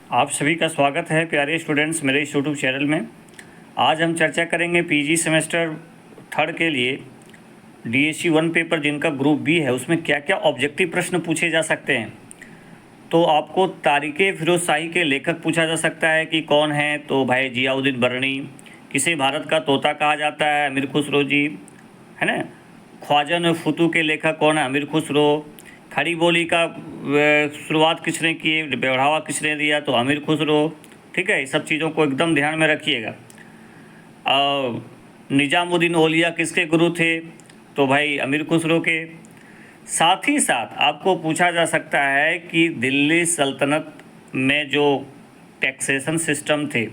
आप सभी का स्वागत है प्यारे स्टूडेंट्स मेरे इस यूट्यूब चैनल में। आज हम चर्चा करेंगे पीजी सेमेस्टर थर्ड के लिए डीएससी 1 पेपर जिनका ग्रुप बी है उसमें क्या क्या ऑब्जेक्टिव प्रश्न पूछे जा सकते हैं। तो आपको तारिके फिरोज शाही के लेखक पूछा जा सकता है कि कौन है, तो भाई जियाउद्दीन बर्नी। किसे भारत का तोता कहा जाता है, अमीर खुसरो जी, है ना। ख्वाजन फुतू के लेखक कौन है, अमीर खुसरो। खड़ी बोली का शुरुआत किसने की, बढ़ावा किसने दिया, तो अमीर खुसरो। ठीक है, इस सब चीज़ों को एकदम ध्यान में रखिएगा। निजामुद्दीन औलिया किसके गुरु थे, तो भाई अमीर खुसरो के। साथ ही साथ आपको पूछा जा सकता है कि दिल्ली सल्तनत में जो टैक्सेशन सिस्टम थे,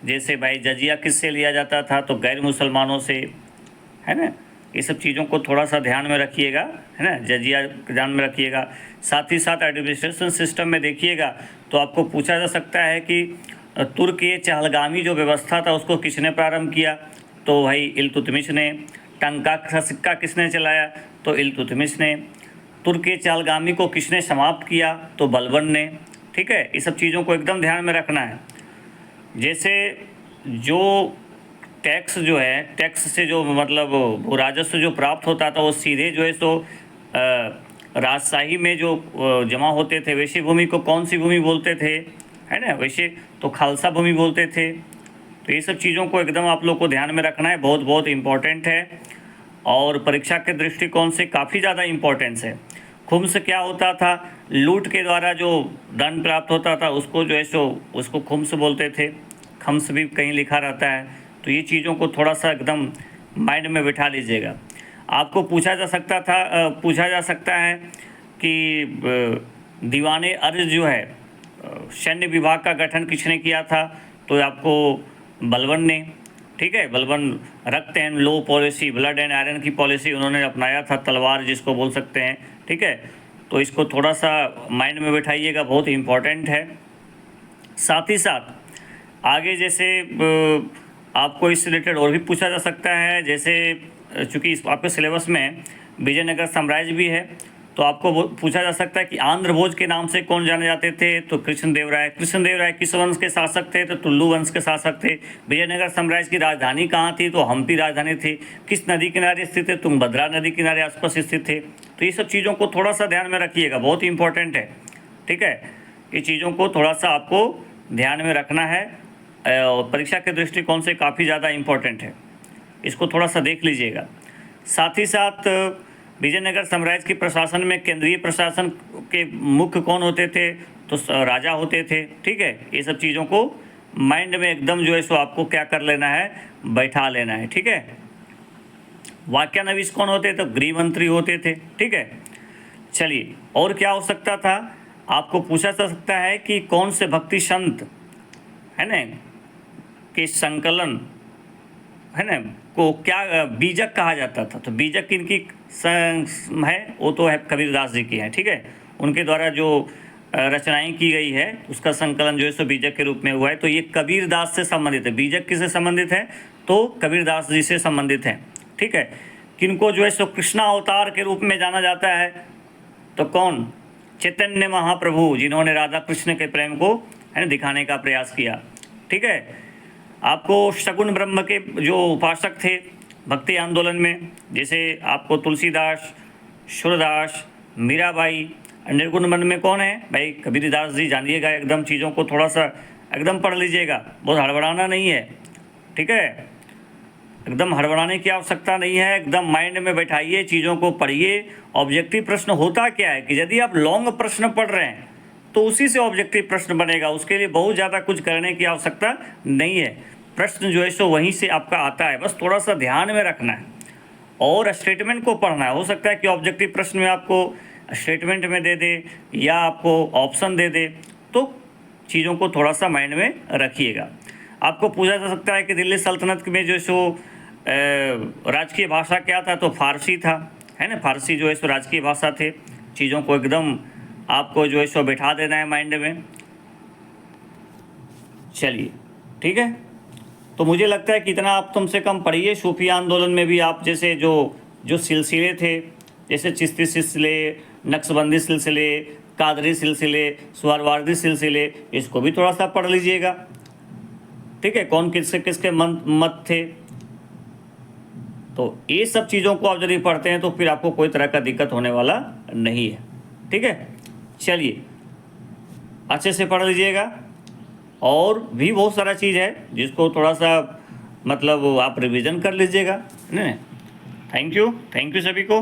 जैसे भाई जजिया किससे लिया जाता था, तो गैर मुसलमानों से, है ना। ये सब चीज़ों को थोड़ा सा ध्यान में रखिएगा, है ना, जजिया ध्यान में रखिएगा। साथ ही साथ एडमिनिस्ट्रेशन सिस्टम में देखिएगा तो आपको पूछा जा सकता है कि तुर्क ए चहलगामी जो व्यवस्था था उसको किसने प्रारंभ किया, तो भाई इल्तुतमिश ने। टंका का सिक्का किसने चलाया, तो इल्तुतमिश ने। तुर्क ए चहलगामी को किसने समाप्त किया, तो बलबन ने। ठीक है, ये सब चीज़ों को एकदम ध्यान में रखना है। जैसे जो टैक्स जो है, टैक्स से जो मतलब वो राजस्व जो प्राप्त होता था वो सीधे जो है सो राजशाही में जो जमा होते थे, वैसे भूमि को कौन सी भूमि बोलते थे, है ना, वैसे तो खालसा भूमि बोलते थे। तो ये सब चीज़ों को एकदम आप लोग को ध्यान में रखना है, बहुत बहुत इम्पोर्टेंट है और परीक्षा के दृष्टिकोण से काफ़ी ज़्यादा इम्पोर्टेंस है। खुम्स क्या होता था, लूट के द्वारा जो धन प्राप्त होता था उसको जो है सो उसको खुम्स बोलते थे। खम्स भी कहीं लिखा रहता है, तो ये चीज़ों को थोड़ा सा एकदम माइंड में बिठा लीजिएगा। आपको पूछा जा सकता है कि दीवाने अर्ज जो है सैन्य विभाग का गठन किसने किया था, तो आपको बलबन ने। ठीक है, बलबन रक्त and low policy, blood and iron की पॉलिसी उन्होंने अपनाया था, तलवार जिसको बोल सकते हैं। ठीक है, तो इसको थोड़ा सा माइंड में बैठाइएगा, बहुत इम्पोर्टेंट है। साथ ही साथ आगे जैसे आपको इससे रिलेटेड और भी पूछा जा सकता है, जैसे चूँकि इस आपके सिलेबस में विजयनगर साम्राज्य भी है, तो आपको पूछा जा सकता है कि आंध्र भोज के नाम से कौन जाने जाते थे, तो कृष्णदेव राय किस वंश के शासक थे, तो टुल्लू वंश के शासक थे। विजयनगर साम्राज्य की राजधानी कहाँ थी, तो हम्पी राजधानी थी। किस नदी किनारे स्थित थे, तुंगभद्रा नदी किनारे आसपास स्थित थे। तो ये सब चीज़ों को थोड़ा सा ध्यान में रखिएगा, बहुत इंपॉर्टेंट है। ठीक है, ये चीज़ों को थोड़ा सा आपको ध्यान में रखना है और परीक्षा के दृष्टिकोण से काफ़ी ज़्यादा इम्पोर्टेंट है, इसको थोड़ा सा देख लीजिएगा। साथ ही साथ विजयनगर साम्राज्य के प्रशासन में केंद्रीय प्रशासन के मुख्य कौन होते थे, तो राजा होते थे। ठीक है, ये सब चीज़ों को माइंड में एकदम जो है सो आपको क्या कर लेना है, बैठा लेना है। ठीक है, वाक्यानवीस कौन होते, तो गृह मंत्री होते थे। ठीक है, चलिए और क्या हो सकता था, आपको पूछा जा सकता है कि कौन से भक्ति संत, है ना, के संकलन, है ना, को क्या बीजक कहा जाता था, तो बीजक किनकी है, वो तो है कबीरदास जी की है। ठीक है, उनके द्वारा जो रचनाएं की गई है उसका संकलन जो है सो बीजक के रूप में हुआ है। तो ये कबीरदास से संबंधित है। बीजक किससे संबंधित है, तो कबीरदास जी से संबंधित है। ठीक है, किनको जो है सो कृष्णा अवतार के रूप में जाना जाता है, तो कौन, चैतन्य महाप्रभु, जिन्होंने राधा कृष्ण के प्रेम को, है ना, दिखाने का प्रयास किया। ठीक है, आपको शगुन ब्रह्म के जो उपासक थे भक्ति आंदोलन में, जैसे आपको तुलसीदास, सूरदास, मीराबाई। निर्गुण मन में कौन है, भाई कबीरदास जी। जानिएगा, एकदम चीज़ों को थोड़ा सा एकदम पढ़ लीजिएगा, बहुत हड़बड़ाना नहीं है। ठीक है, एकदम हड़बड़ाने की आवश्यकता नहीं है, एकदम माइंड में बैठाइए, चीज़ों को पढ़िए। ऑब्जेक्टिव प्रश्न होता क्या है कि यदि आप लॉन्ग प्रश्न पढ़ रहे हैं तो उसी से ऑब्जेक्टिव प्रश्न बनेगा, उसके लिए बहुत ज़्यादा कुछ करने की आवश्यकता नहीं है। प्रश्न जो है सो वहीं से आपका आता है, बस थोड़ा सा ध्यान में रखना है और स्टेटमेंट को पढ़ना है। हो सकता है कि ऑब्जेक्टिव प्रश्न में आपको स्टेटमेंट में दे दे या आपको ऑप्शन दे दे, तो चीज़ों को थोड़ा सा माइंड में रखिएगा। आपको पूछा जा सकता है कि दिल्ली सल्तनत में जो सो राजकीय भाषा क्या था, तो फारसी था, है ना। फारसी जो है सो राजकीय भाषा थे। चीज़ों को एकदम आपको जो है सो बैठा देना है माइंड में। चलिए ठीक है, तो मुझे लगता है कि इतना आप कम से कम पढ़िए। सूफी आंदोलन में भी आप जैसे जो सिलसिले थे, जैसे चिश्ती सिलसिले, नक्शबंदी सिलसिले, कादरी सिलसिले, सुहरवार्दी सिलसिले, इसको भी थोड़ा सा पढ़ लीजिएगा। ठीक है, कौन किसके किसके मत थे। तो ये सब चीज़ों को आप यदि पढ़ते हैं तो फिर आपको कोई तरह का दिक्कत होने वाला नहीं है। ठीक है, चलिए अच्छे से पढ़ लीजिएगा। और भी बहुत सारा चीज़ है जिसको थोड़ा सा मतलब आप रिवीजन कर लीजिएगा। नहीं, थैंक यू सभी को।